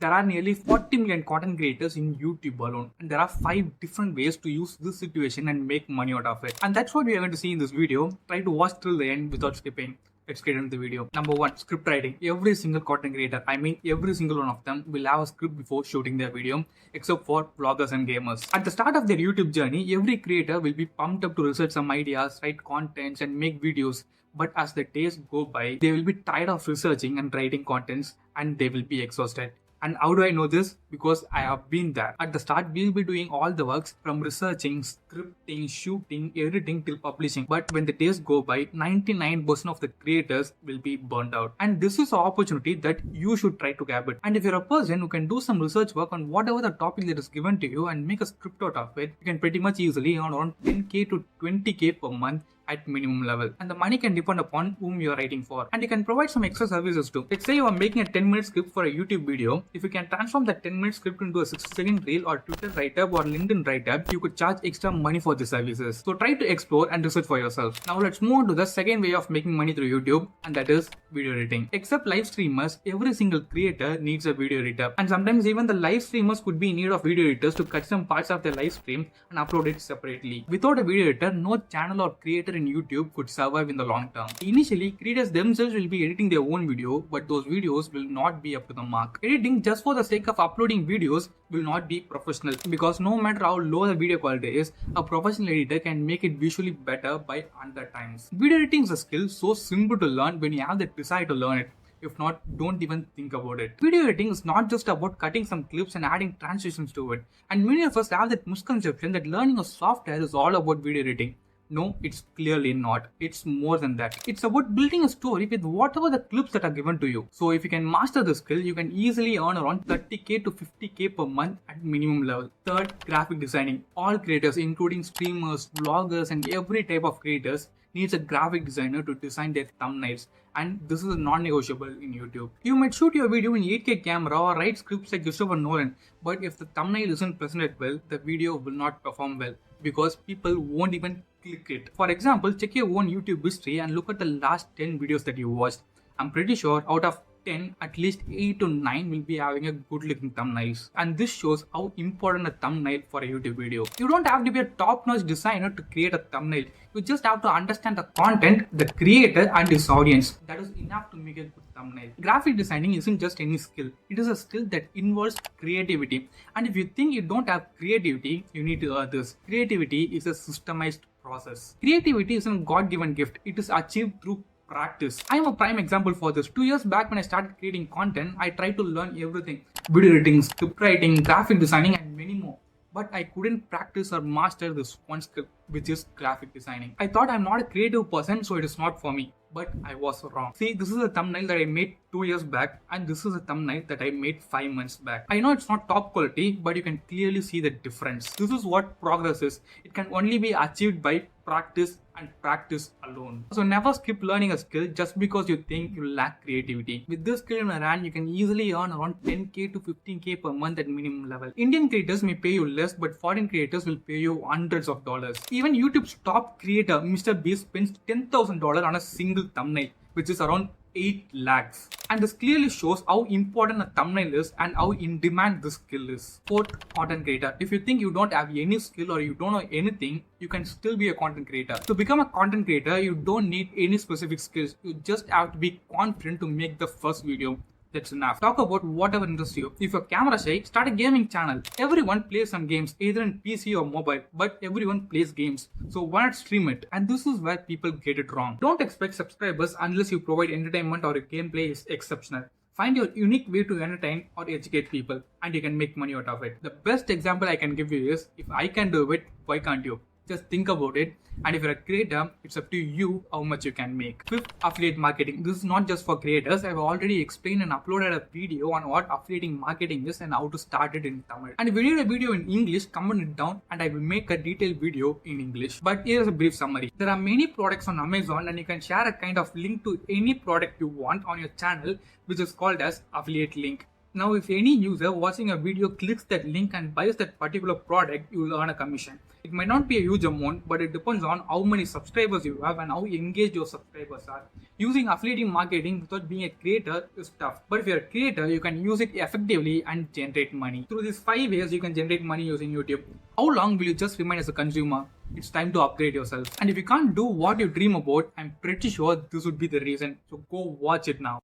There are nearly 40 million content creators in YouTube alone, and there are 5 different ways to use this situation and make money out of it. And that's what we are going to see in this video. Try to watch till the end without skipping. Let's get into the video. Number 1, script writing. Every single content creator, every single one of them, will have a script before shooting their video, except for vloggers and gamers. At the start of their YouTube journey, every creator will be pumped up to research some ideas, write contents, and make videos. But as the days go by, they will be tired of researching and writing contents, and they will be exhausted. And how do I know this? Because I have been there. At the start, we'll be doing all the works from researching, scripting, shooting, editing till publishing. But when the days go by, 99% of the creators will be burned out. And this is an opportunity that you should try to grab it. And if you're a person who can do some research work on whatever the topic that is given to you and make a script out of it, you can pretty much easily earn around 10k to 20k per month at minimum level, and the money can depend upon whom you are writing for. And you can provide some extra services too. Let's say you are making a 10-minute script for a YouTube video. If you can transform that 10-minute script into a 60-second reel or Twitter write-up or LinkedIn write-up, you could charge extra money for the services. So try to explore and research for yourself. Now let's move on to the second way of making money through YouTube, and that is video editing. Except live streamers, every single creator needs a video editor, and sometimes even the live streamers could be in need of video editors to cut some parts of their live stream and upload it separately. Without a video editor, no channel or creator in YouTube could survive in the long term. Initially, creators themselves will be editing their own video, but those videos will not be up to the mark. Editing just for the sake of uploading videos will not be professional, because no matter how low the video quality is, a professional editor can make it visually better by 100 times. Video editing is a skill so simple to learn when you have the desire to learn it. If not, don't even think about it. Video editing is not just about cutting some clips and adding transitions to it. And many of us have that misconception that learning a software is all about video editing. No, it's clearly not. It's more than that. It's about building a story with whatever the clips that are given to you. So if you can master the skill, you can easily earn around 30k to 50k per month at minimum level. Third, graphic designing. All creators, including streamers, vloggers, and every type of creators, needs a graphic designer to design their thumbnails, and this is non-negotiable in YouTube. You might shoot your video in 8K camera or write scripts like Christopher Nolan, but if the thumbnail isn't presented well, the video will not perform well, because people won't even click it. For example, check your own YouTube history and look at the last 10 videos that you watched. I'm pretty sure out of 10, at least 8 to 9 will be having a good looking thumbnails. And this shows how important a thumbnail for a YouTube video. You don't have to be a top-notch designer to create a thumbnail. You just have to understand the content, the creator and his audience. That is enough to make a good thumbnail. Graphic designing isn't just any skill. It is a skill that involves creativity. And if you think you don't have creativity, you need to learn this. Creativity is a systemized process. Creativity isn't a God-given gift. It is achieved through practice. I am a prime example for this. 2 years back when I started creating content, I tried to learn everything. Video editing, script writing, graphic designing and many more. But I couldn't practice or master this one skill, which is graphic designing. I thought I'm not a creative person, so it is not for me. But I was wrong. See, this is a thumbnail that I made 2 years back, and this is a thumbnail that I made 5 months back. I know it's not top quality, but you can clearly see the difference. This is what progress is. It can only be achieved by practice and practice alone. So never skip learning a skill just because you think you lack creativity. With this skill in your hand, you can easily earn around 10k to 15k per month at minimum level. Indian creators may pay you less, but foreign creators will pay you hundreds of dollars. Even YouTube's top creator, Mr. Beast, spends $10,000 on a single thumbnail, which is around 8 lakhs. And this clearly shows how important a thumbnail is and how in demand this skill is. Fourth, content creator. If you think you don't have any skill or you don't know anything, you can still be a content creator. To become a content creator, you don't need any specific skills. You just have to be confident to make the first video. That's enough. Talk about whatever interests you. If you're camera shy, start a gaming channel. Everyone plays some games, either in PC or mobile, but everyone plays games. So why not stream it? And this is where people get it wrong. Don't expect subscribers unless you provide entertainment or your gameplay is exceptional. Find your unique way to entertain or educate people, and you can make money out of it. The best example I can give you is, if I can do it, why can't you? Just think about it, and if you're a creator, it's up to you how much you can make. Fifth, affiliate marketing. This is not just for creators. I've already explained and uploaded a video on what affiliate marketing is and how to start it in Tamil. And if you need a video in English, comment it down and I will make a detailed video in English. But here's a brief summary. There are many products on Amazon, and you can share a kind of link to any product you want on your channel, which is called as affiliate link. Now, if any user watching a video clicks that link and buys that particular product, you will earn a commission. It might not be a huge amount, but it depends on how many subscribers you have and how engaged your subscribers are. Using affiliate marketing without being a creator is tough, but if you're a creator, you can use it effectively and generate money. Through these 5 ways, you can generate money using YouTube. How long will you just remain as a consumer? It's time to upgrade yourself. And if you can't do what you dream about, I'm pretty sure this would be the reason. So go watch it now.